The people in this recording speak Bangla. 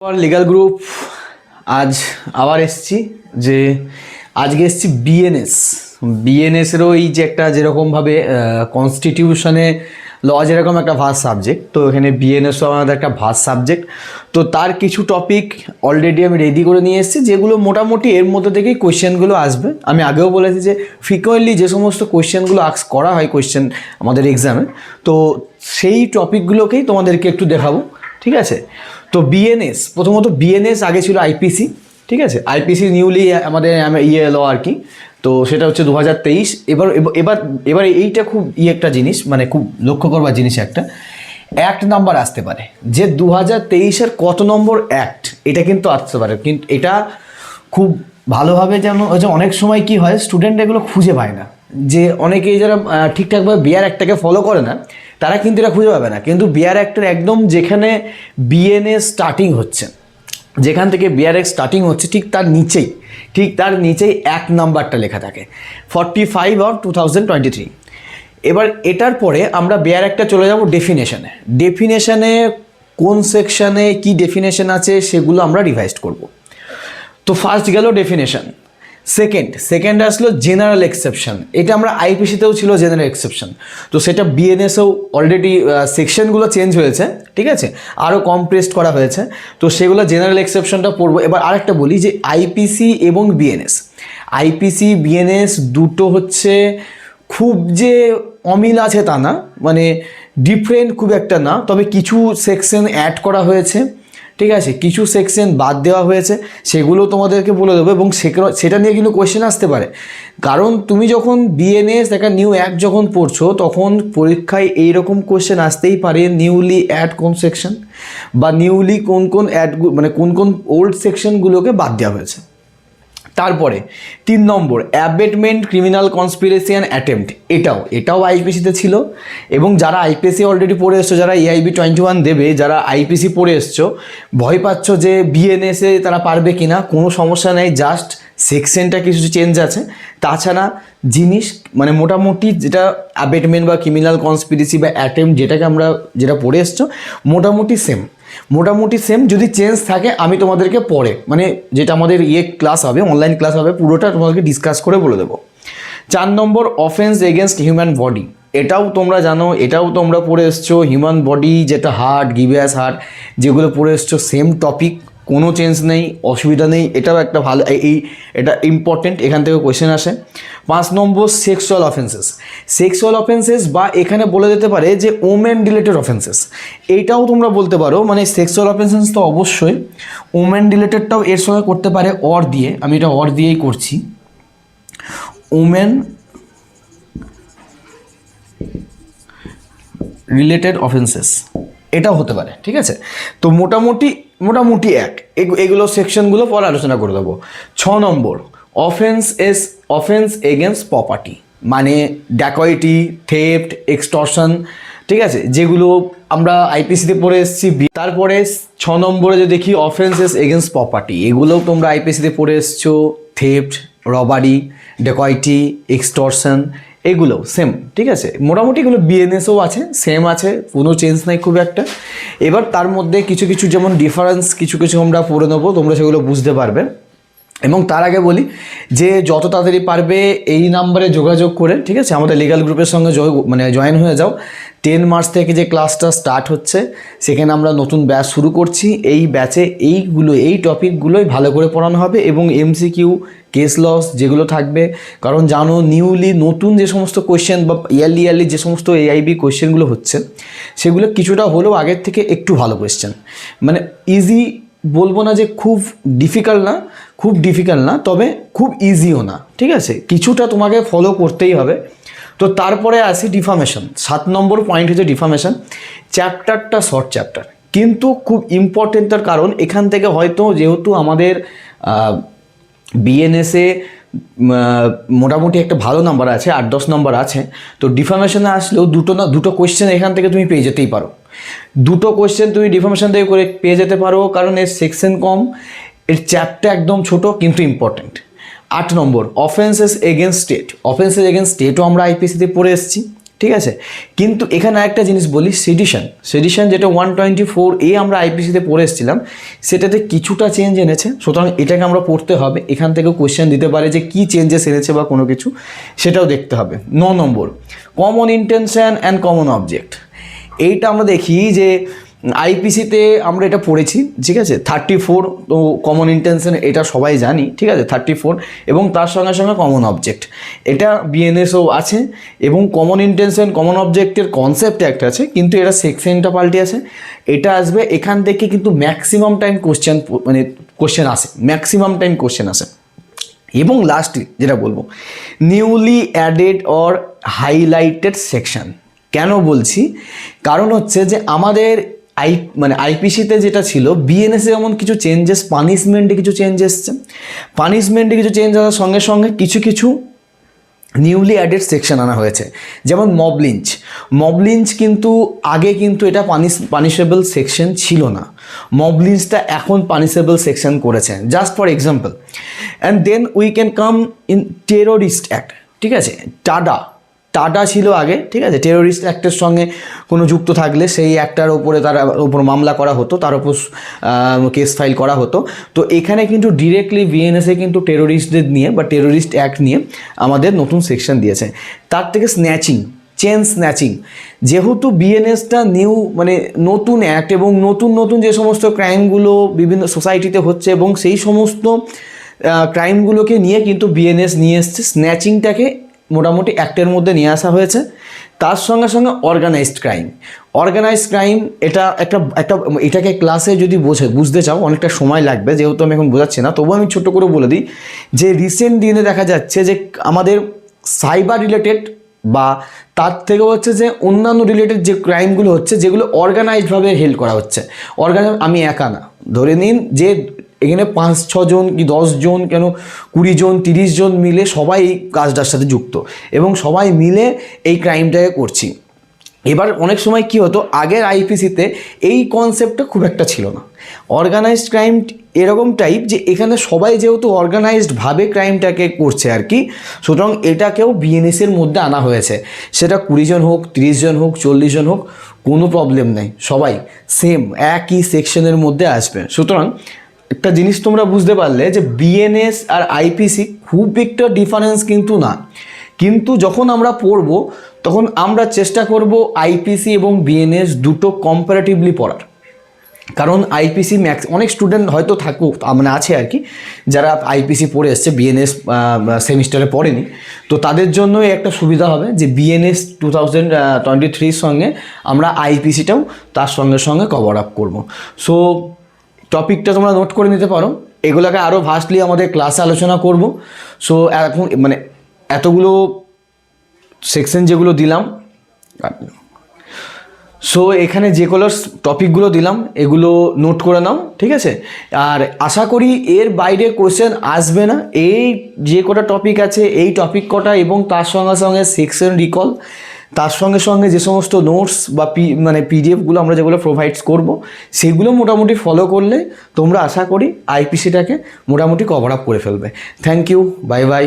লিগাল গ্রুপ আজ আবার এসছি যে আজকে এসছি বিএনএসেরও এই যে একটা যেরকমভাবে কনস্টিটিউশনে ল যেরকম একটা ভাস্ট সাবজেক্ট, তো এখানে বিএনএসও আমাদের একটা ভাস্ট সাবজেক্ট। তো তার কিছু টপিক অলরেডি আমি রেডি করে নিয়ে এসেছি, যেগুলো মোটামুটি এর মধ্যে থেকেই কোয়েশ্চেনগুলো আসবে। আমি আগেও বলেছি যে ফ্রিকোয়েন্টলি যে সমস্ত কোয়েশ্চেনগুলো আস্ক করা হয় কোয়েশ্চেন আমাদের এক্সামে, তো সেই টপিকগুলোকেই তোমাদেরকে একটু দেখাবো, ঠিক আছে? তো বিএনএস, প্রথমত বিএনএস আগে ছিল আইপিসি, ঠিক আছে? আইপিসি নিউলি আমাদের এলো আর কি। তো সেটা হচ্ছে 2023। এবার এবার এবার এইটা খুব একটা জিনিস, মানে খুব লক্ষ্য করবার জিনিস, একটা অ্যাক্ট নাম্বার আসতে পারে যে 2023-এর কত নম্বর অ্যাক্ট, এটা কিন্তু আসতে পারে। কিন্তু এটা খুব ভালোভাবে যেন অনেক সময় কি হয়, স্টুডেন্ট এগুলো খুঁজে পায় না, যে অনেকেই যারা ঠিকঠাকভাবে বিআর অ্যাক্টটাকে ফলো করে না তারা কিন্তু এটা খুঁজে পাবে না। কিন্তু বিআর অ্যাক্টের একদম যেখানে বিএনএস স্টার্টিং হচ্ছে, যেখান থেকে বিআরএ স্টার্টিং হচ্ছে, ঠিক তার নিচেই এক নাম্বারটা লেখা থাকে 45 অফ 2023। এবার এটার পরে আমরা বিআর একটা চলে যাব ডেফিনেশনে কোন সেকশানে কি ডেফিনেশন আছে সেগুলো আমরা রিভাইজ করব। তো ফার্স্ট গেল ডেফিনেশন। সেকেন্ড আসলো জেনারেল এক্সেপশন। এটা আমরা আইপিসিতেও ছিল জেনারেল এক্সেপশন, তো সেটা বিএনএসেও অলরেডি সেকশনগুলো চেঞ্জ হয়েছে, ঠিক আছে, আরও কমপ্রেসড করা হয়েছে। তো সেগুলো জেনারেল এক্সেপশনটা পড়বো। এবার আরেকটা বলি যে আইপিসি এবং বিএনএস দুটো হচ্ছে খুব যে অমিল আছে তা না, মানে ডিফারেন্ট খুব একটা না, তবে কিছু সেকশন অ্যাড করা হয়েছে, ঠিক আছে, কিছু সেকশন বাদ দেওয়া হয়েছে, সেগুলো তোমাদেরকে বলে দেবো। এবং সেটা নিয়ে কিন্তু কোয়েশ্চেন আসতে পারে, কারণ তুমি যখন বিএনএস একটা নিউ অ্যাক্ট যখন পড়ছো তখন পরীক্ষায় এইরকম কোয়েশ্চেন আসতেই পারে, নিউলি অ্যাড কোন সেকশন, বা নিউলি কোন অ্যাড, মানে কোন ওল্ড সেকশনগুলোকে বাদ দেওয়া হয়েছে। তারপরে 3 নম্বর abetment criminal conspiracy and attempt. এটাও আইপিসিতে ছিল। এবং যারা আইপিসি অলরেডি পড়ে এসছো, যারা এআইবি 21 দেবে, যারা আইপিসি পড়ে এসছো, ভয় পাচ্ছ যে বিএনএসে তারা পারবে কিনা, কোনো সমস্যা নেই, জাস্ট সেকশনটা কিছু চেঞ্জ আছে, তাছাড়া জিনিস মানে মোটামুটি যেটা অ্যাবেটমেন্ট বা ক্রিমিনাল কনস্পিরেসি বা অ্যাটেম্প্ট যেটা পড়ে এসছো মোটামুটি সেম। যদি চেঞ্জ থাকে আমি তোমাদেরকে পরে, মানে যেটা আমাদের ক্লাস হবে, অনলাইন ক্লাস হবে, পুরোটা তোমাদেরকে ডিসকাস করে বলে দেবো। 4 নম্বর অফেন্স এগেনস্ট হিউম্যান বডি। এটাও তোমরা জানো, এটাও তোমরা পড়ে এসছো। হিউম্যান বডি যেটা হার্ট, গিভিয়াস হার্ট, যেগুলো পড়ে এসছো, সেম টপিক, কোনো চেঞ্জ নেই, অসুবিধা নেই। এটাও একটা ভালো, এটা ইম্পর্টেন্ট, এখান থেকে কোয়েশ্চেন আসে। 5 নম্বর সেক্সুয়াল অফেন্সেস, বা এখানে বলে দিতে পারে যে ওমেন রিলেটেড অফেন্সেস, এইটাও তোমরা বলতে পারো। মানে সেক্সুয়াল অফেন্সেস তো অবশ্যই, ওমেন রিলেটেডটাও এর সঙ্গে করতে পারে অর দিয়ে, আমি এটা অর দিয়েই করছি, ওমেন রিলেটেড অফেন্সেস, এটাও হতে পারে, ঠিক আছে। তো মোটামুটি এগুলো সেকশনগুলো পরে আলোচনা করে দেবো। 6 নম্বর অফেন্স এগেনস্ট প্রপার্টি, মানে ড্যাকয়েটি, থেফট, এক্সটর্শন, ঠিক আছে, যেগুলো আমরা আইপিসিতে পড়ে এসেছি। তারপরে 6 নম্বরে যে দেখি অফেন্সেস এগেনস্ট প্রপার্টি, এগুলোও তোমরা আইপিসিতে পড়ে এসছো। থেফট, রবারি, ড্যাকয়েটি, এক্সটর্শন, এগুলো সেম, ঠিক আছে। মোটামুটি এগুলো বিএনএসও আছে, সেম আছে, কোনো চেঞ্জ নাই খুব একটা। এবার তার মধ্যে কিছু যেমন ডিফারেন্স কিছু আমরা পড়ে নেবো, তোমরা সেগুলো বুঝতে পারবে। এবং তার আগে বলি যে যত তাড়াতাড়ি পারবে এই নাম্বারে যোগাযোগ করে, ঠিক আছে, আমাদের লিগাল গ্রুপের সঙ্গে জয়েন হয়ে যাও। 10 মার্চ থেকে যে ক্লাসটা স্টার্ট হচ্ছে, সেখানে আমরা নতুন ব্যাচ শুরু করছি। এই ব্যাচে এই টপিকগুলোই ভালো করে পড়ানো হবে, এবং এমসিকিউ, কেস লস যেগুলো থাকবে, কারণ জানো নিউলি নতুন যে সমস্ত কোয়েশ্চেন বা ইয়ারলি যে সমস্ত এআইবি কোয়েশ্চেনগুলো হচ্ছে, সেগুলো কিছুটা হলেও আগের থেকে একটু ভালো কোয়েশ্চেন, মানে ইজি বলবো না যে খুব ডিফিকাল্ট না, তবে খুব ইজিও না, ঠিক আছে, কিছুটা তোমাকে ফলো করতেই হবে। তো তারপরে আসি ডিফামেশন। 7 নম্বর পয়েন্ট হচ্ছে ডিফামেশন। চ্যাপ্টারটা শর্ট চ্যাপ্টার, কিন্তু খুব ইম্পর্টেন্ট, তার কারণ এখান থেকে হয়তো যেহেতু আমাদের বিএনএসে মোটামুটি একটা ভালো নাম্বার আছে, 8-10 নম্বর আছে, তো ডিফামেশনে আসলেও দুটো কোয়েশ্চেন এখান থেকে তুমি পেয়ে যেতেই পারো। দুটো কোয়েশ্চেন তুমি ডিফামেশন থেকে করে পেয়ে যেতে পারো, কারণ এর সেকশন কম, এর চ্যাপ্টার একদম ছোট কিন্তু ইম্পর্টেন্ট। 8 নম্বর অফেন্সেস এগেনস্ট স্টেটও আমরা আইপিসিতে পড়ে এসেছি, ঠিক আছে। কিন্তু এখানে আরেকটা জিনিস বলি, সেডিশন যেটা 124A আমরা আইপিসিতে পড়ে এসেছিলাম, সেটাতে কিছুটা চেঞ্জ এনেছে, সুতরাং এটাকে আমরা পড়তে হবে। এখান থেকেও কোয়েশ্চেন দিতে পারে যে কী চেঞ্জেস এনেছে বা কোনো কিছু, সেটাও দেখতে হবে। 9 নম্বর common intention and common object. এইটা আমরা দেখি যে আইপিসিতে আমরা এটা পড়েছি, ঠিক আছে। 34 তো কমন ইন্টেনশন এটা সবাই জানি, ঠিক আছে, 34 এবং তার সঙ্গে সঙ্গে কমন অবজেক্ট, এটা বিএনএসও আছে। এবং কমন ইন্টেনশন কমন অবজেক্টের কনসেপ্ট একটা আছে, কিন্তু এটা সেকশনটা পাল্টে আছে। এটা আসবে এখান থেকে, কিন্তু ম্যাক্সিমাম টাইম কোশ্চেন আসে, ম্যাক্সিমাম টাইম কোশ্চেন আসে। এবং লাস্টলি যেটা বলবো, newly added or highlighted section. কেন বলছি, কারণ হচ্ছে যে আমাদের আইপিসিতে যেটা ছিল, বিএনএসে যেমন কিছু চেঞ্জেস, পানিশমেন্টে কিছু চেঞ্জ এসছে, পানিশমেন্টে কিছু চেঞ্জ আসার সঙ্গে সঙ্গে কিছু কিছু নিউলি অ্যাডেড সেকশন আনা হয়েছে। যেমন মব লিঞ্চ কিন্তু আগে কিন্তু এটা পানিশেবল সেকশন ছিল না, মব লিঞ্চটা এখন পানিশেবল সেকশন করেছে, just for example. And then we can come in terrorist act, ঠিক আছে। টাডা ছিল আগে, ঠিক আছে। টেরোরিস্ট অ্যাক্টের সঙ্গে কোনো যুক্ত থাকলে সেই অ্যাক্টার ওপরে তার ওপর মামলা করা হতো, তার ওপর কেস ফাইল করা হতো। তো এখানে কিন্তু ডিরেক্টলি বিএনএসে কিন্তু টেরোরিস্টদের নিয়ে বা টেরোরিস্ট অ্যাক্ট নিয়ে আমাদের নতুন সেকশন দিয়েছে। তার থেকে চেন স্ন্যাচিং, যেহেতু বিএনএসটা নতুন অ্যাক্ট এবং নতুন যে সমস্ত ক্রাইমগুলো বিভিন্ন সোসাইটিতে হচ্ছে, এবং সেই সমস্ত ক্রাইমগুলোকে নিয়ে কিন্তু বিএনএস নিয়ে এসছে, স্ন্যাচিংটাকে মোটামুটি অ্যাক্টের মধ্যে নিয়ে আসা হয়েছে। তার সঙ্গে সঙ্গে অর্গানাইজড ক্রাইম, এটাকে ক্লাসে যদি বুঝতে চাও অনেকটা সময় লাগবে, যেহেতু আমি এখন বোঝাচ্ছি না, তবুও আমি ছোট্ট করে বলে দিই যে রিসেন্ট দিনে দেখা যাচ্ছে যে আমাদের সাইবার রিলেটেড বা তার থেকে হচ্ছে যে অন্যান্য রিলেটেড যে ক্রাইমগুলো হচ্ছে, যেগুলো অর্গানাইজডভাবে হেল্প করা হচ্ছে। আমি একা না, ধরে নিন যে এখানে 5-6 জন কি 10 জন, কেন 20 জন 30 জন মিলে সবাই এই কাজটার সাথে যুক্ত, এবং সবাই মিলে এই ক্রাইমটাকে করছি। এবার অনেক সময় কি হতো, আগের আইপিসিতে এই কনসেপ্টটা খুব একটা ছিল না। অর্গানাইজড ক্রাইম এরকম টাইপ যে এখানে সবাই যেহেতু অর্গানাইজডভাবে ক্রাইমটাকে করছে আর কি, সুতরাং এটাকেও বিএনএসের মধ্যে আনা হয়েছে। সেটা 20 জন হোক, 30 জন হোক, 40 জন হোক, কোনো প্রবলেম নেই, সবাই সেম একই সেকশনের মধ্যে আসবে। সুতরাং একটা জিনিস তোমরা বুঝতে পারলে যে বিএনএস আর আইপিসি খুব একটা ডিফারেন্স কিন্তু না, কিন্তু যখন আমরা পড়ব তখন আমরা চেষ্টা করব আইপিসি এবং বিএনএস দুটো কম্পারেটিভলি পড়ার। কারণ আইপিসি অনেক স্টুডেন্ট হয়তো আছে আর কি, যারা আইপিসি পড়ে এসছে, বিএনএস সেমিস্টারে পড়েনি, তো তাদের জন্যই একটা সুবিধা হবে যে বিএনএস 2023 সঙ্গে আমরা আইপিসিটাও তার সঙ্গে সঙ্গে কভার আপ করবো। সো টপিকটা তোমরা নোট করে নিতে পারো, এগুলোকে আরও ভাস্টলি আমাদের ক্লাসে আলোচনা করব। সো এখন এতগুলো সেকশন যেগুলো দিলাম, সো এখানে যেগুলো টপিকগুলো দিলাম এগুলো নোট করে নাও, ঠিক আছে। আর আশা করি এর বাইরে কোশ্চেন আসবে না। এই যে কটা টপিক আছে এই টপিক কটা, এবং তার সঙ্গে সঙ্গে সেকশন রিকল, তার সঙ্গে সঙ্গে যে সমস্ত নোটস বা পিডিএফগুলো আমরা যেগুলো প্রোভাইডস করব, সেগুলো মোটামুটি ফলো করলে তোমরা আশা করি আইপিসিটাকে মোটামুটি কভার আপ করে ফেলবে। Thank you, bye by.